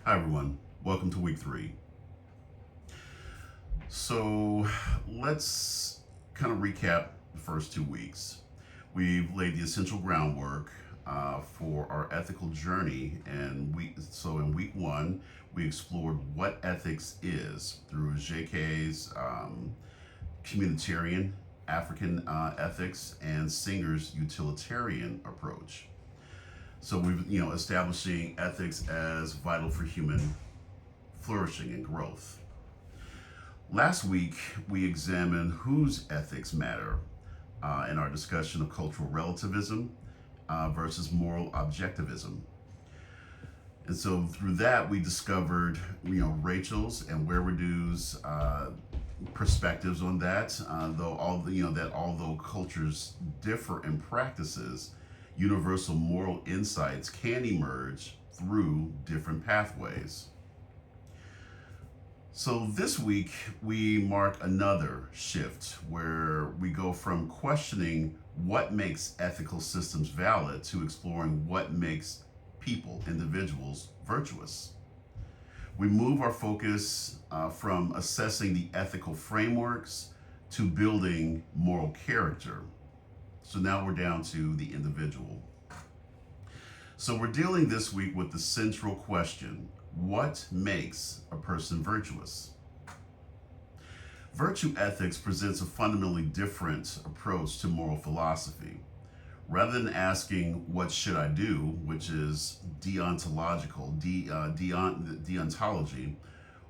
Hi, everyone. Welcome to week 3. So, let's kind of recap the first 2 weeks. We've laid the essential groundwork for our ethical journey, and in week 1, we explored what ethics is through JK's communitarian African ethics and Singer's utilitarian approach. So we've establishing ethics as vital for human flourishing and growth. Last week, we examined whose ethics matter in our discussion of cultural relativism versus moral objectivism. And so through that, we discovered, Rachel's and Weredu's perspectives on that. That although cultures differ in practices, universal moral insights can emerge through different pathways. So this week, we mark another shift where we go from questioning what makes ethical systems valid to exploring what makes people, individuals, virtuous. We move our focus from assessing the ethical frameworks to building moral character. So now we're down to the individual. So we're dealing this week with the central question: what makes a person virtuous? Virtue ethics presents a fundamentally different approach to moral philosophy. Rather than asking, what should I do, which is deontology,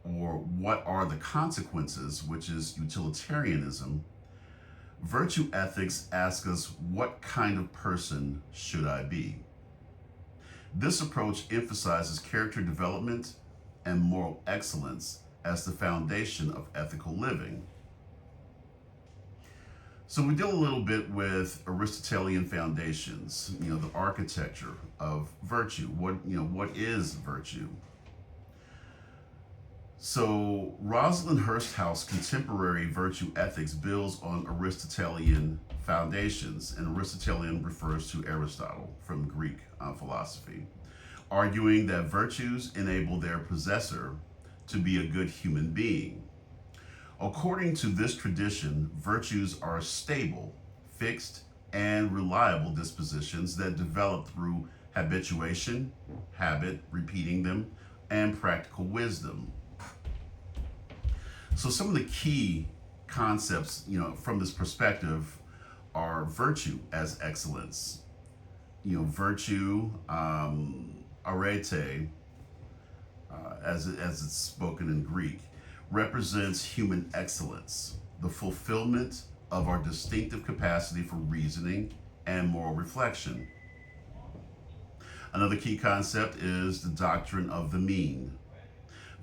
or what are the consequences, which is utilitarianism, virtue ethics asks us, what kind of person should I be? This approach emphasizes character development and moral excellence as the foundation of ethical living. So we deal a little bit with Aristotelian foundations, the architecture of virtue. What is virtue? So Rosalind Hursthouse contemporary virtue ethics builds on Aristotelian foundations, and Aristotelian refers to Aristotle from Greek philosophy, arguing that virtues enable their possessor to be a good human being. According to this tradition, virtues are stable, fixed, and reliable dispositions that develop through habituation, habit, repeating them, and practical wisdom. So some of the key concepts, from this perspective are virtue as excellence. Virtue, arete, as it's spoken in Greek, represents human excellence, the fulfillment of our distinctive capacity for reasoning and moral reflection. Another key concept is the doctrine of the mean.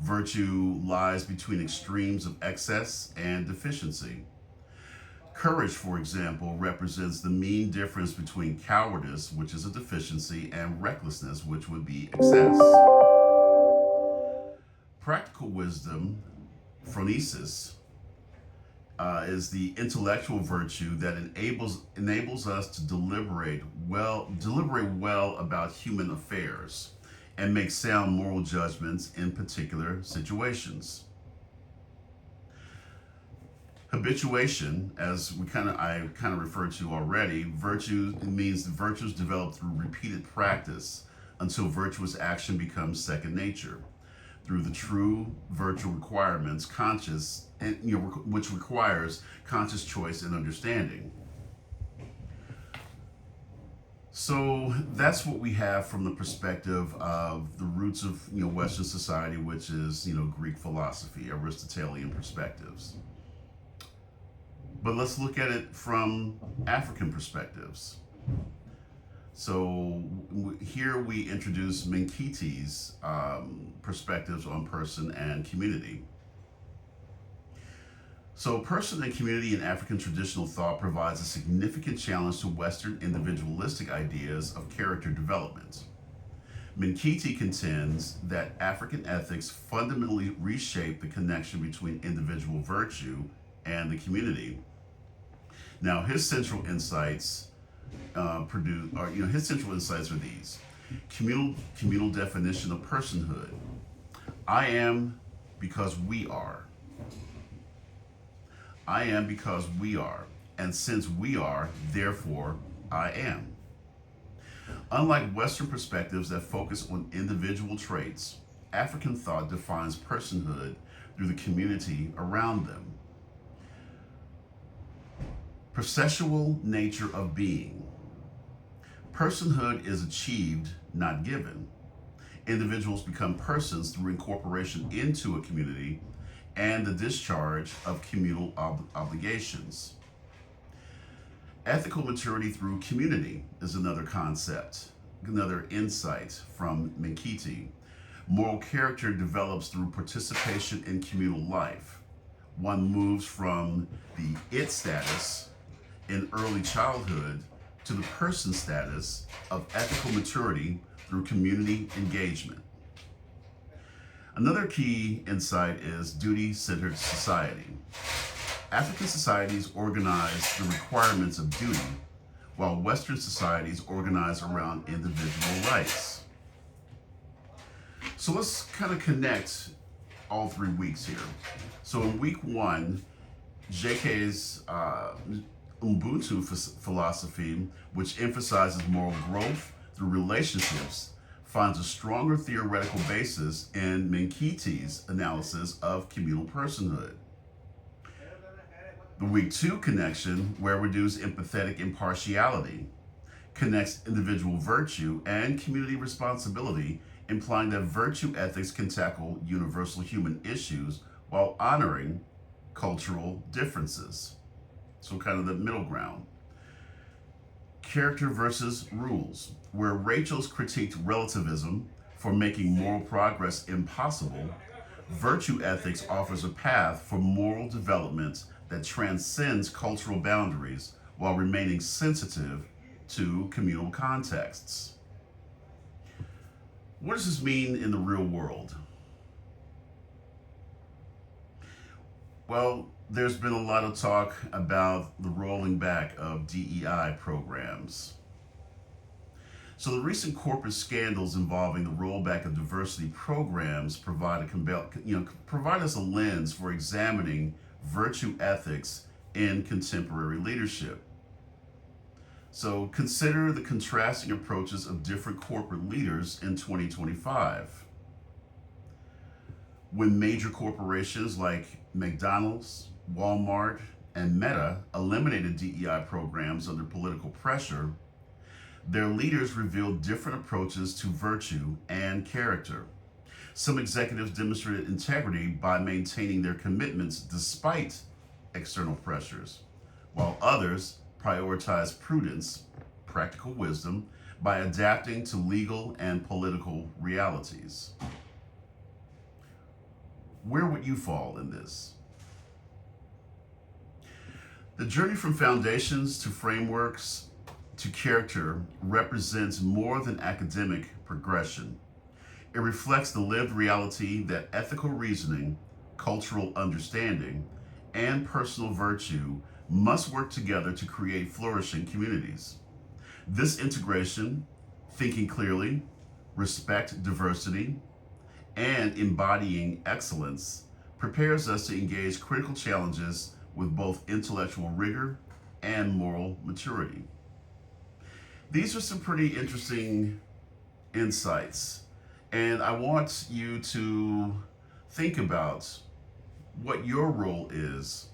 Virtue lies between extremes of excess and deficiency. Courage, for example, represents the mean difference between cowardice, which is a deficiency, and recklessness, which would be excess. Practical wisdom, phronesis, is the intellectual virtue that enables us to deliberate well about human affairs and make sound moral judgments in particular situations. Habituation, as I kind of referred to already, virtue means the virtues develop through repeated practice until virtuous action becomes second nature. Through the true virtue requirements, which requires conscious choice and understanding. So that's what we have from the perspective of the roots of Western society, which is Greek philosophy, Aristotelian perspectives. But let's look at it from African perspectives. So here we introduce Menkiti's perspectives on person and community. So person and community in African traditional thought provides a significant challenge to Western individualistic ideas of character development. Menkiti contends that African ethics fundamentally reshape the connection between individual virtue and the community. Now, his central insights his central insights are these: communal definition of personhood, I am because we are. I am because we are. And since we are, therefore I am. Unlike Western perspectives that focus on individual traits, African thought defines personhood through the community around them. Processual nature of being. Personhood is achieved, not given. Individuals become persons through incorporation into a community and the discharge of communal obligations. Ethical maturity through community is another concept, another insight from Minkiti. Moral character develops through participation in communal life. One moves from the it status in early childhood to the person status of ethical maturity through community engagement. Another key insight is duty centered society. African societies organize the requirements of duty, while Western societies organize around individual rights. So let's kind of connect all 3 weeks here. So in week one, JK's Ubuntu philosophy, which emphasizes moral growth through relationships, finds a stronger theoretical basis in Minkiti's analysis of communal personhood. The week two connection, where reduced empathetic impartiality, connects individual virtue and community responsibility, implying that virtue ethics can tackle universal human issues while honoring cultural differences. So, kind of the middle ground. Character versus rules, where Rachel's critiqued relativism for making moral progress impossible, virtue ethics offers a path for moral development that transcends cultural boundaries while remaining sensitive to communal contexts. What does this mean in the real world? Well, there's been a lot of talk about the rolling back of DEI programs. So the recent corporate scandals involving the rollback of diversity programs provide us a lens for examining virtue ethics in contemporary leadership. So consider the contrasting approaches of different corporate leaders in 2025. When major corporations like McDonald's, Walmart, and Meta eliminated DEI programs under political pressure, their leaders revealed different approaches to virtue and character. Some executives demonstrated integrity by maintaining their commitments despite external pressures, while others prioritized prudence, practical wisdom, by adapting to legal and political realities. Where would you fall in this? The journey from foundations to frameworks to character represents more than academic progression. It reflects the lived reality that ethical reasoning, cultural understanding, and personal virtue must work together to create flourishing communities. This integration, thinking clearly, respect diversity, and embodying excellence, prepares us to engage critical challenges with both intellectual rigor and moral maturity. These are some pretty interesting insights, and I want you to think about what your role is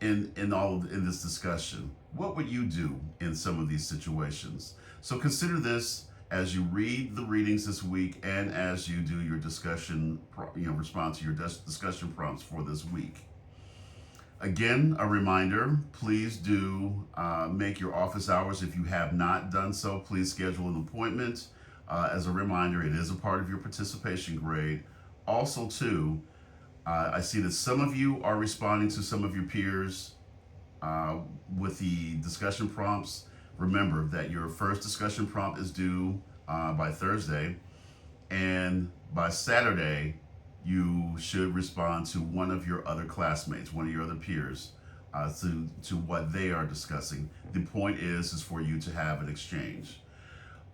in this discussion. What would you do in some of these situations? So consider this as you read the readings this week and as you do your discussion, respond to your discussion prompts for this week. Again, a reminder, please do make your office hours. If you have not done so, please schedule an appointment. As a reminder, it is a part of your participation grade. Also, too, I see that some of you are responding to some of your peers with the discussion prompts. Remember that your first discussion prompt is due by Thursday, and by Saturday, you should respond to one of your other classmates, one of your other peers, to what they are discussing. The point is for you to have an exchange.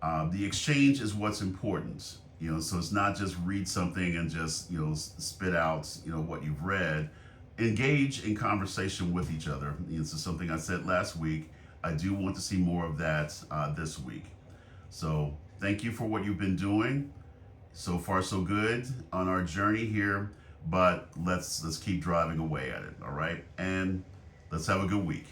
The exchange is what's important. So it's not just read something and just spit out what you've read. Engage in conversation with each other. This is something I said last week. I do want to see more of that this week. So thank you for what you've been doing. So far, so good on our journey here. But let's keep driving away at it. All right, and let's have a good week.